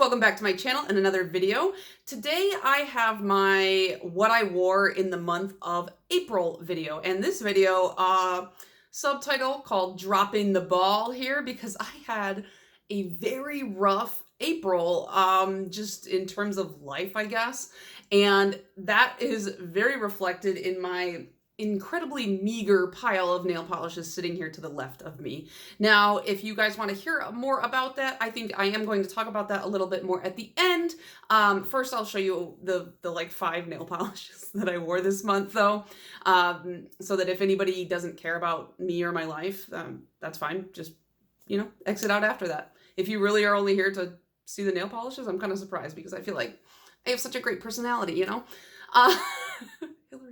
welcome back to my channel and another video. Today I have my what I wore in the month of April video, and this video subtitle called Dropping the Ball here because I had a very rough April just in terms of life, I guess, and that is very reflected in my incredibly meager pile of nail polishes sitting here to the left of me. Now, if you guys want to hear more about that, I think I am going to talk about that a little bit more at the end. First, I'll show you the like 5 nail polishes that I wore this month, though, so that if anybody doesn't care about me or my life, that's fine. Just, exit out after that. If you really are only here to see the nail polishes, I'm kind of surprised because I feel like I have such a great personality, Hillary,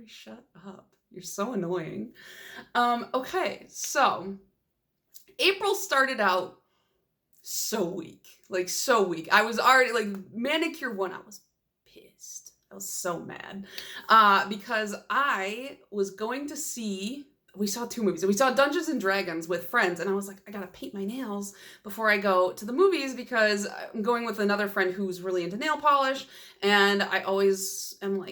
shut up. You're so annoying. Okay, so April started out so weak, so weak. I was already manicure one, I was pissed. I was so mad because I was going to see, we saw 2 movies. We saw Dungeons and Dragons with friends, and I was like, I gotta paint my nails before I go to the movies because I'm going with another friend who's really into nail polish, and I always am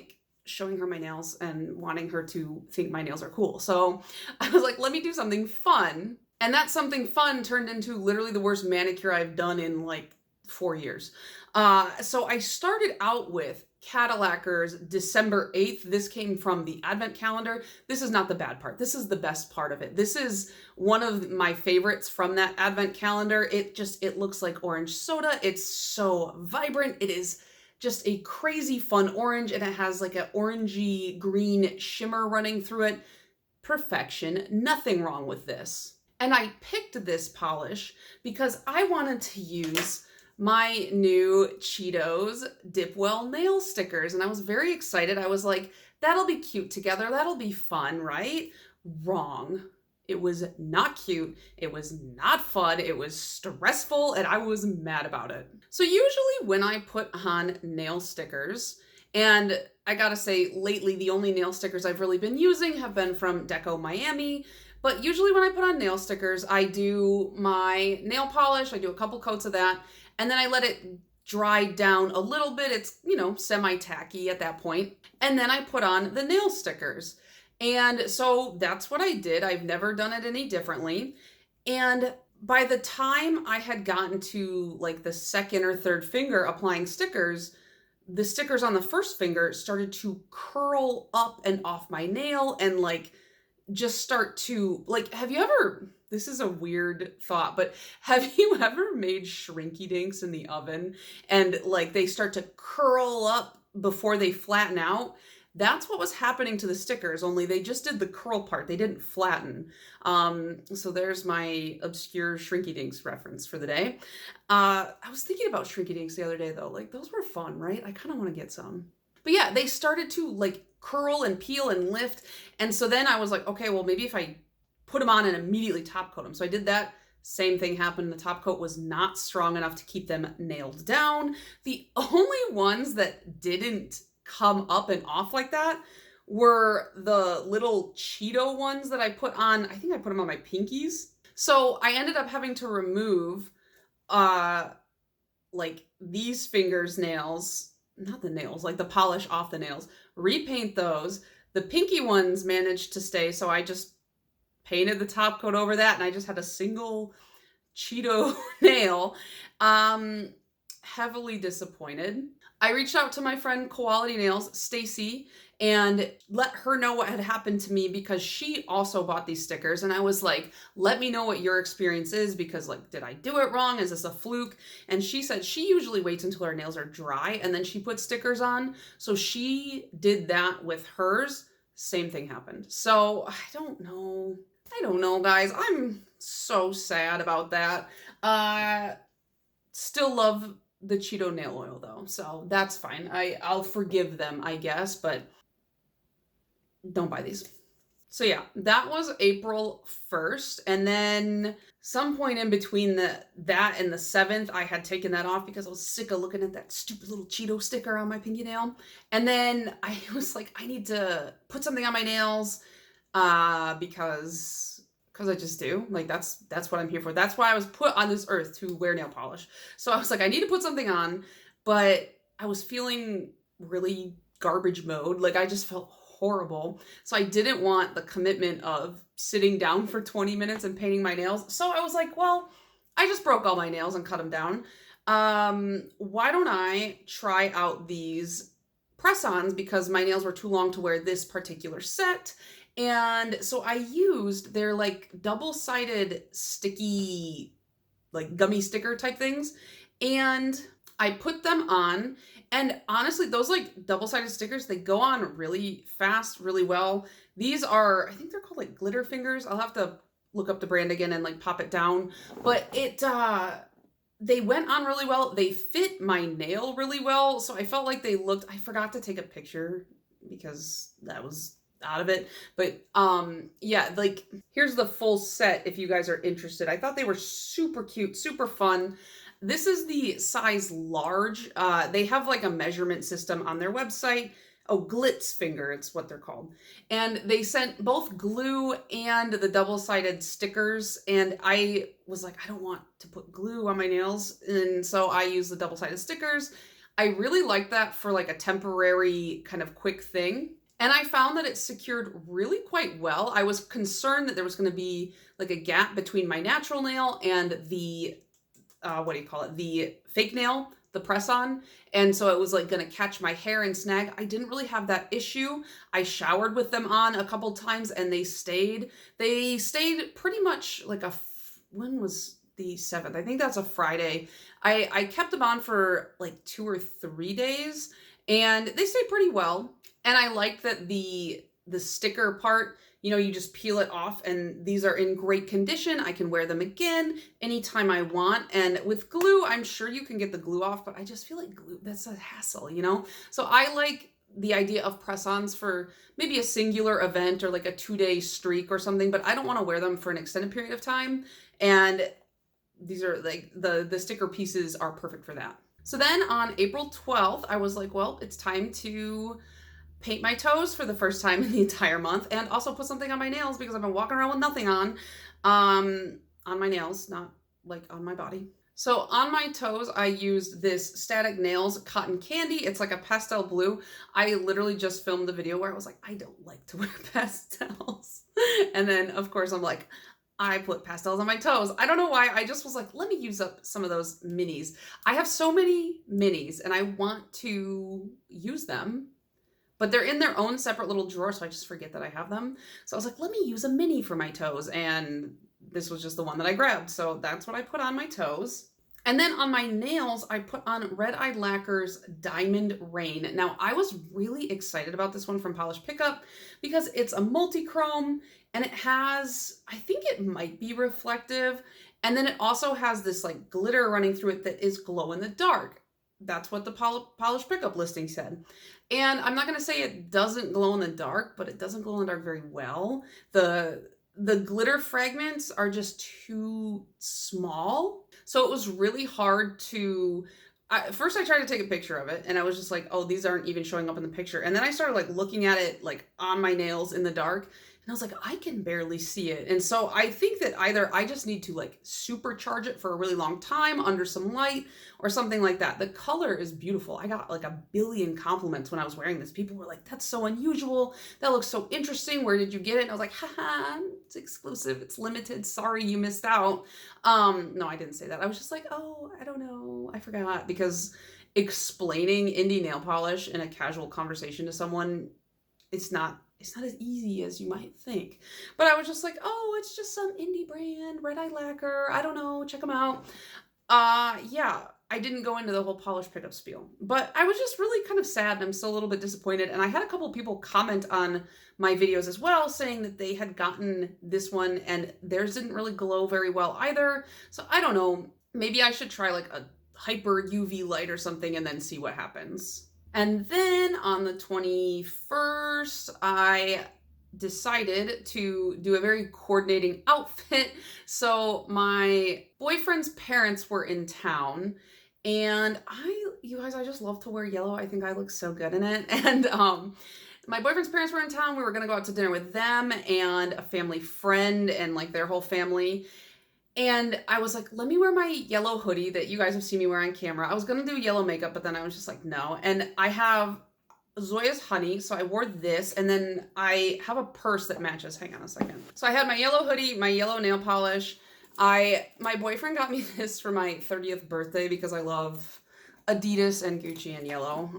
showing her my nails and wanting her to think my nails are cool. So I was like, let me do something fun. And that something fun turned into literally the worst manicure I've done in 4 years. So I started out with Catalackers December 8th. This came from the advent calendar. This is not the bad part. This is the best part of it. This is one of my favorites from that advent calendar. It looks like orange soda. It's so vibrant. It is just a crazy fun orange, and it has an orangey green shimmer running through it. Perfection. Nothing wrong with this. And I picked this polish because I wanted to use my new Cheetos Dipwell nail stickers, and I was very excited. I was like, that'll be cute together. That'll be fun, right? Wrong. It was not cute, it was not fun, it was stressful, and I was mad about it. So usually when I put on nail stickers, and I gotta say lately the only nail stickers I've really been using have been from Deco Miami, but usually when I put on nail stickers, I do my nail polish, I do a couple coats of that, and then I let it dry down a little bit. It's, semi-tacky at that point. And then I put on the nail stickers. And so that's what I did. I've never done it any differently. And by the time I had gotten to the second or third finger applying stickers, the stickers on the first finger started to curl up and off my nail and just start to have you ever, this is a weird thought, but have you ever made shrinky dinks in the oven and they start to curl up before they flatten out? That's what was happening to the stickers, only they just did the curl part. They didn't flatten. So there's my obscure Shrinky Dinks reference for the day. I was thinking about Shrinky Dinks the other day, though. Those were fun, right? I kind of want to get some. But yeah, they started to curl and peel and lift. And so then I was like, okay, well, maybe if I put them on and immediately top coat them. So I did that. Same thing happened. The top coat was not strong enough to keep them nailed down. The only ones that didn't come up and off like that were the little Cheeto ones that I put on. I think I put them on my pinkies. So I ended up having to remove these fingers nails, not the nails, the polish off the nails, repaint those. The pinky ones managed to stay, so I just painted the top coat over that, and I just had a single Cheeto nail. Heavily disappointed. I reached out to my friend Quality Nails, Stacy, and let her know what had happened to me because she also bought these stickers. And I was like, let me know what your experience is because did I do it wrong? Is this a fluke? And she said she usually waits until her nails are dry and then she puts stickers on. So she did that with hers. Same thing happened. So I don't know, guys. I'm so sad about that. Still love the Cheeto nail oil though, so that's fine. I'll forgive them, I guess, but don't buy these. So yeah, that was April 1st, and then some point in between that and the 7th, I had taken that off because I was sick of looking at that stupid little Cheeto sticker on my pinky nail. And then I was like, I need to put something on my nails because because I just do. Like, that's what I'm here for. That's why I was put on this earth, to wear nail polish. So I was like, I need to put something on, but I was feeling really garbage mode. Like, I just felt horrible. So I didn't want the commitment of sitting down for 20 minutes and painting my nails. So I was like, well, I just broke all my nails and cut them down. Why don't I try out these press-ons, because my nails were too long to wear this particular set. And so I used their like double-sided sticky, like gummy sticker type things. And I put them on, and honestly, those like double-sided stickers, they go on really fast, really well. These are, I think they're called like glitter fingers. I'll have to look up the brand again and like pop it down. But they went on really well. They fit my nail really well. So I felt like they looked, I forgot to take a picture because that was out of it. But yeah, like here's the full set if you guys are interested. I thought they were super cute, super fun. This is the size large. They have like a measurement system on their website. Oh, Glitz Finger, it's what they're called. And they sent both glue and the double-sided stickers. And I was like, I don't want to put glue on my nails. And so I used the double-sided stickers. I really like that for like a temporary kind of quick thing. And I found that it secured really quite well. I was concerned that there was going to be like a gap between my natural nail and the, what do you call it? The fake nail, the press-on. And so it was like going to catch my hair and snag. I didn't really have that issue. I showered with them on a couple times and they stayed pretty much like when was the 7th? I think that's a Friday. I kept them on for like 2 or 3 days and they stayed pretty well. And I like that the sticker part, you know, you just peel it off and these are in great condition. I can wear them again anytime I want. And with glue, I'm sure you can get the glue off, but I just feel like glue, that's a hassle, you know? So I like the idea of press-ons for maybe a singular event or like a 2-day streak or something, but I don't want to wear them for an extended period of time. And these are like, the sticker pieces are perfect for that. So then on April 12th, I was like, well, it's time to paint my toes for the first time in the entire month and also put something on my nails because I've been walking around with nothing on my nails, not like on my body. So on my toes, I used this Static Nails Cotton Candy. It's like a pastel blue. I literally just filmed the video where I was like, I don't like to wear pastels. And then of course I'm like, I put pastels on my toes. I don't know why. I just was like, let me use up some of those minis. I have so many minis and I want to use them, but they're in their own separate little drawer, so I just forget that I have them. So I was like, let me use a mini for my toes. And this was just the one that I grabbed. So that's what I put on my toes. And then on my nails, I put on Red Eye Lacquer's Diamond Rain. Now, I was really excited about this one from Polish Pickup because it's a multi-chrome and it has, I think it might be reflective. And then it also has this like glitter running through it that is glow in the dark. That's what the Polish Pickup listing said. And I'm not going to say it doesn't glow in the dark, but it doesn't glow in the dark very well. The glitter fragments are just too small. So it was really hard to, first I tried to take a picture of it and I was just like, oh, these aren't even showing up in the picture. And then I started like looking at it like on my nails in the dark. And I was like, I can barely see it. And so I think that either I just need to like supercharge it for a really long time under some light or something like that. The color is beautiful. I got like a billion compliments when I was wearing this. People were like, that's so unusual. That looks so interesting. Where did you get it? And I was like, haha, it's exclusive. It's limited. Sorry, you missed out. No, I didn't say that. I was just like, oh, I don't know. I forgot, because explaining indie nail polish in a casual conversation to someone, it's not as easy as you might think. But I was just like, oh, it's just some indie brand, Red Eye Lacquer. I don't know, check them out. Yeah, I didn't go into the whole Polish Pickup spiel, but I was just really kind of sad and I'm still a little bit disappointed. And I had a couple people comment on my videos as well, saying that they had gotten this one and theirs didn't really glow very well either. So I don't know, maybe I should try like a hyper UV light or something and then see what happens. And then on the 21st, I decided to do a very coordinating outfit. So my boyfriend's parents were in town and you guys, I just love to wear yellow. I think I look so good in it. And My boyfriend's parents were in town. We were going to go out to dinner with them and a family friend and like their whole family. And I was like, let me wear my yellow hoodie that you guys have seen me wear on camera. I was going to do yellow makeup, but then I was just like, no. And I have Zoya's honey, so I wore this. And then I have a purse that matches. Hang on a second. So I had my yellow hoodie, my yellow nail polish. My boyfriend got me this for my 30th birthday because I love Adidas and Gucci and yellow.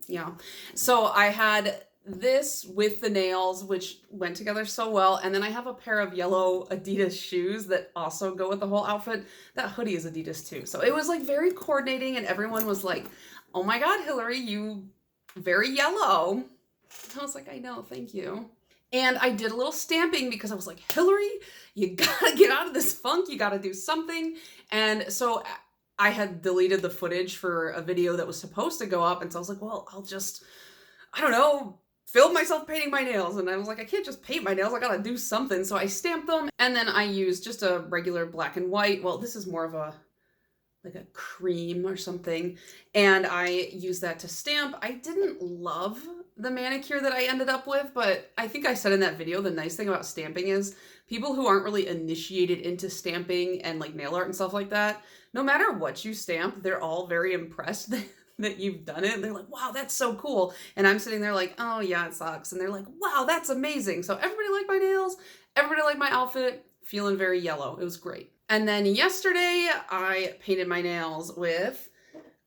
Yeah. So I had this with the nails, which went together so well. And then I have a pair of yellow Adidas shoes that also go with the whole outfit. That hoodie is Adidas too. So it was like very coordinating and everyone was like, oh my God, Hillary, you very yellow. I was like, I know, thank you. And I did a little stamping because I was like, Hillary, you gotta get out of this funk. You gotta do something. And so I had deleted the footage for a video that was supposed to go up. And so I was like, well, I'll just, I don't know, film myself painting my nails. And I was like, I can't just paint my nails. I gotta do something. So I stamped them. And then I used just a regular black and white. Well, this is more of a, like a cream or something. And I used that to stamp. I didn't love the manicure that I ended up with, but I think I said in that video, the nice thing about stamping is people who aren't really initiated into stamping and like nail art and stuff like that, no matter what you stamp, they're all very impressed that you've done it. They're like, wow, that's so cool. And I'm sitting there like, oh yeah, it sucks. And they're like, wow, that's amazing. So everybody liked my nails. Everybody liked my outfit. Feeling very yellow. It was great. And then yesterday I painted my nails with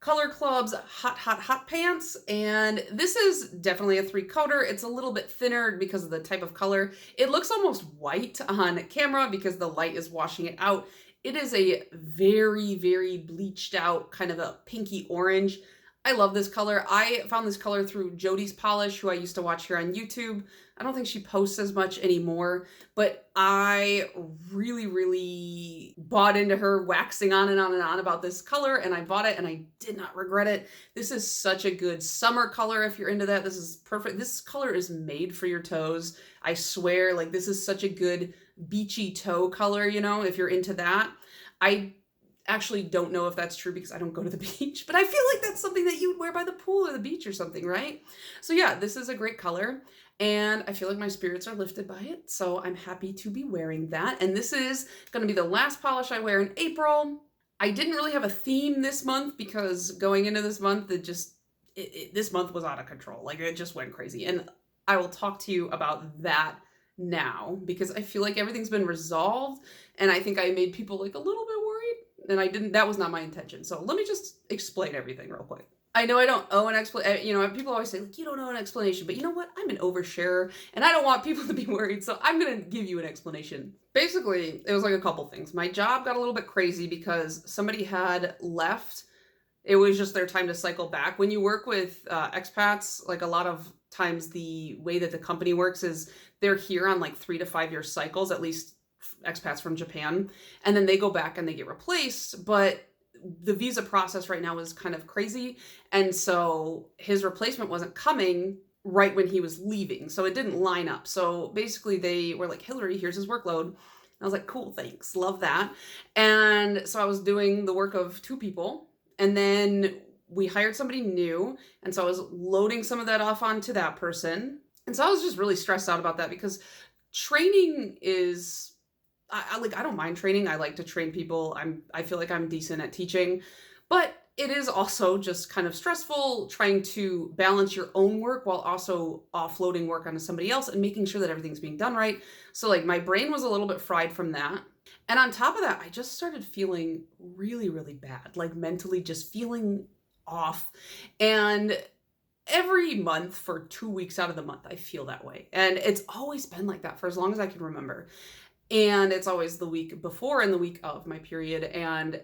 Color Club's Hot Hot Hot Pants, and this is definitely a 3-coater. It's a little bit thinner because of the type of color. It looks almost white on camera because the light is washing it out. It is a very, very bleached out kind of a pinky orange. I love this color. I found this color through Jody's Polish, who I used to watch here on YouTube. I don't think she posts as much anymore, but I really, really bought into her waxing on and on and on about this color, and I bought it and I did not regret it. This is such a good summer color if you're into that. This is perfect. This color is made for your toes. I swear, like this is such a good beachy toe color, you know, if you're into that. I actually don't know if that's true because I don't go to the beach, but I feel like that's something that you would wear by the pool or the beach or something, right? So yeah, this is a great color. And I feel like my spirits are lifted by it. So I'm happy to be wearing that. And this is going to be the last polish I wear in April. I didn't really have a theme this month because going into this month, this month was out of control. Like it just went crazy. And I will talk to you about that now because I feel like everything's been resolved. And I think I made people like a little bit worried. And that was not my intention. So let me just explain everything real quick. I know I don't owe an explanation, you know, people always say, like, you don't owe an explanation, but you know what? I'm an oversharer, and I don't want people to be worried, so I'm going to give you an explanation. Basically, it was like a couple things. My job got a little bit crazy because somebody had left. It was just their time to cycle back. When you work with expats, like a lot of times the way that the company works is they're here on like 3 to 5 year cycles, at least expats from Japan, and then they go back and they get replaced, but the visa process right now is kind of crazy. And so his replacement wasn't coming right when he was leaving. So it didn't line up. So basically they were like, Hillary, here's his workload. And I was like, cool, thanks. Love that. And so I was doing the work of 2 people. And then we hired somebody new. And so I was loading some of that off onto that person. And so I was just really stressed out about that because training is, I don't mind training. I like to train people. I feel like I'm decent at teaching, but it is also just kind of stressful trying to balance your own work while also offloading work onto somebody else and making sure that everything's being done right. So like my brain was a little bit fried from that. And on top of that, I just started feeling really, really bad, like mentally just feeling off. And every month for 2 weeks out of the month, I feel that way. And it's always been like that for as long as I can remember. And it's always the week before and the week of my period. And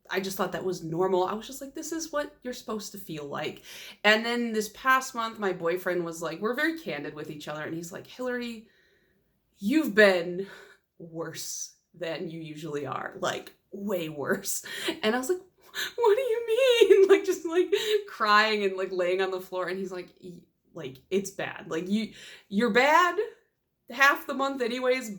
I just thought that was normal. I was just like, this is what you're supposed to feel like. And then this past month, my boyfriend was like, we're very candid with each other. And he's like, Hillary, you've been worse than you usually are, like way worse. And I was like, what do you mean? Like just like crying and like laying on the floor. And he's like it's bad. Like you're bad half the month anyways,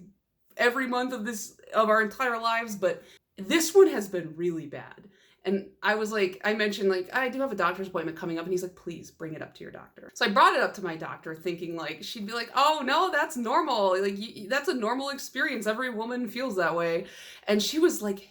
every month of our entire lives, but this one has been really bad. And I was like, I mentioned like, I do have a doctor's appointment coming up. And he's like, please bring it up to your doctor. So I brought it up to my doctor thinking like, she'd be like, oh no, that's normal. Like that's a normal experience. Every woman feels that way. And she was like,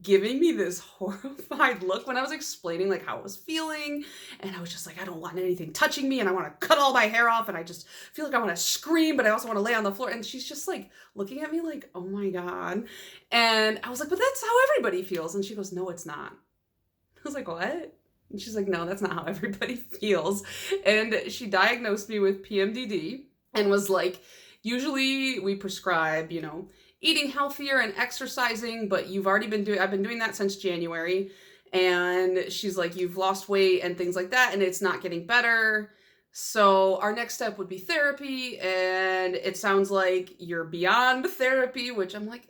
giving me this horrified look when I was explaining like how I was feeling, and I was just like, I don't want anything touching me, and I want to cut all my hair off, and I just feel like I want to scream, but I also want to lay on the floor. And she's just like looking at me like, oh my God. And I was like, but that's how everybody feels. And she goes, no, it's not. I was like, what? And she's like, no, that's not how everybody feels. And she diagnosed me with PMDD and was like, usually we prescribe, eating healthier and exercising, but I've been doing that since January. And she's like, you've lost weight and things like that, and it's not getting better. So our next step would be therapy. And it sounds like you're beyond therapy, which I'm like,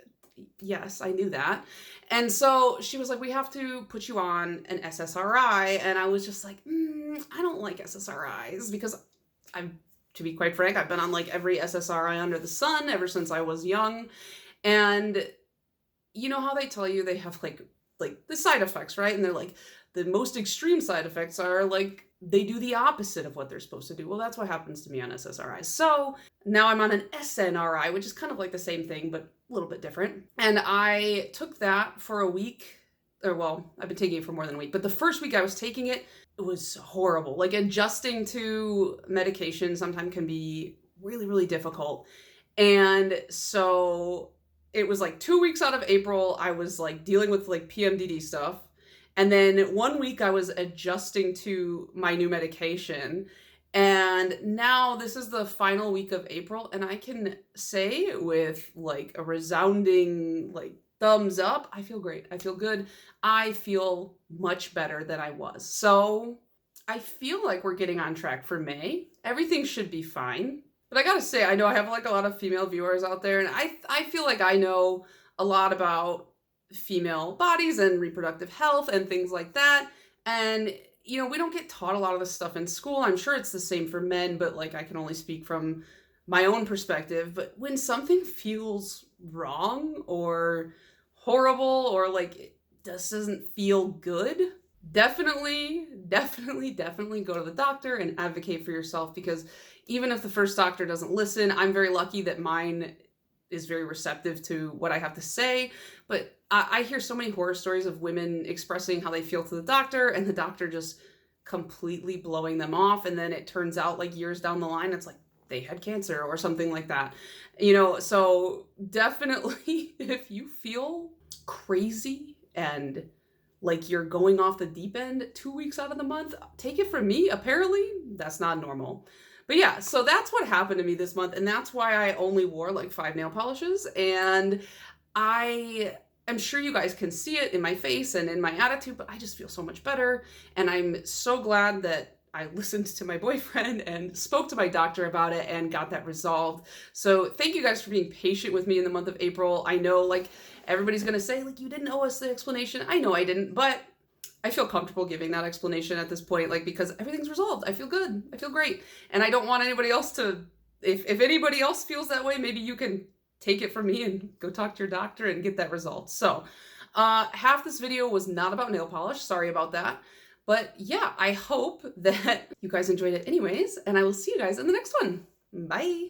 yes, I knew that. And so she was like, we have to put you on an SSRI. And I was just like, I don't like SSRIs because to be quite frank, I've been on like every SSRI under the sun ever since I was young. And you know how they tell you they have like the side effects, right? And they're like, the most extreme side effects are like, they do the opposite of what they're supposed to do. Well, that's what happens to me on SSRIs. So now I'm on an SNRI, which is kind of like the same thing, but a little bit different. And I took that for a week, or well, I've been taking it for more than a week, but the first week I was taking it, it was horrible. Like adjusting to medication sometimes can be really, really difficult. And so it was like 2 weeks out of April, I was like dealing with like PMDD stuff. And then 1 week I was adjusting to my new medication. And now this is the final week of April. And I can say with like a resounding like thumbs up, I feel great. I feel good. I feel much better than I was. So I feel like we're getting on track for May. Everything should be fine. But I gotta say, I know I have like a lot of female viewers out there, and I feel like I know a lot about female bodies and reproductive health and things like that. And, we don't get taught a lot of this stuff in school. I'm sure it's the same for men, but like I can only speak from my own perspective. But when something feels wrong or horrible or like it just doesn't feel good, definitely go to the doctor and advocate for yourself, because even if the first doctor doesn't listen, I'm very lucky that mine is very receptive to what I have to say. But I hear so many horror stories of women expressing how they feel to the doctor and the doctor just completely blowing them off. And then it turns out like years down the line, it's like they had cancer or something like that. So definitely if you feel crazy and like you're going off the deep end 2 weeks out of the month, take it from me, apparently that's not normal. But yeah, so that's what happened to me this month, and that's why I only wore like 5 nail polishes. And I am sure you guys can see it in my face and in my attitude, but I just feel so much better. And I'm so glad that I listened to my boyfriend and spoke to my doctor about it and got that resolved. So thank you guys for being patient with me in the month of April. I know like everybody's gonna say like, you didn't owe us the explanation. I know I didn't, but I feel comfortable giving that explanation at this point, like, because everything's resolved. I feel good. I feel great. And I don't want anybody else to, if anybody else feels that way, maybe you can take it from me and go talk to your doctor and get that resolved. So half this video was not about nail polish. Sorry about that. But yeah, I hope that you guys enjoyed it anyways, and I will see you guys in the next one. Bye.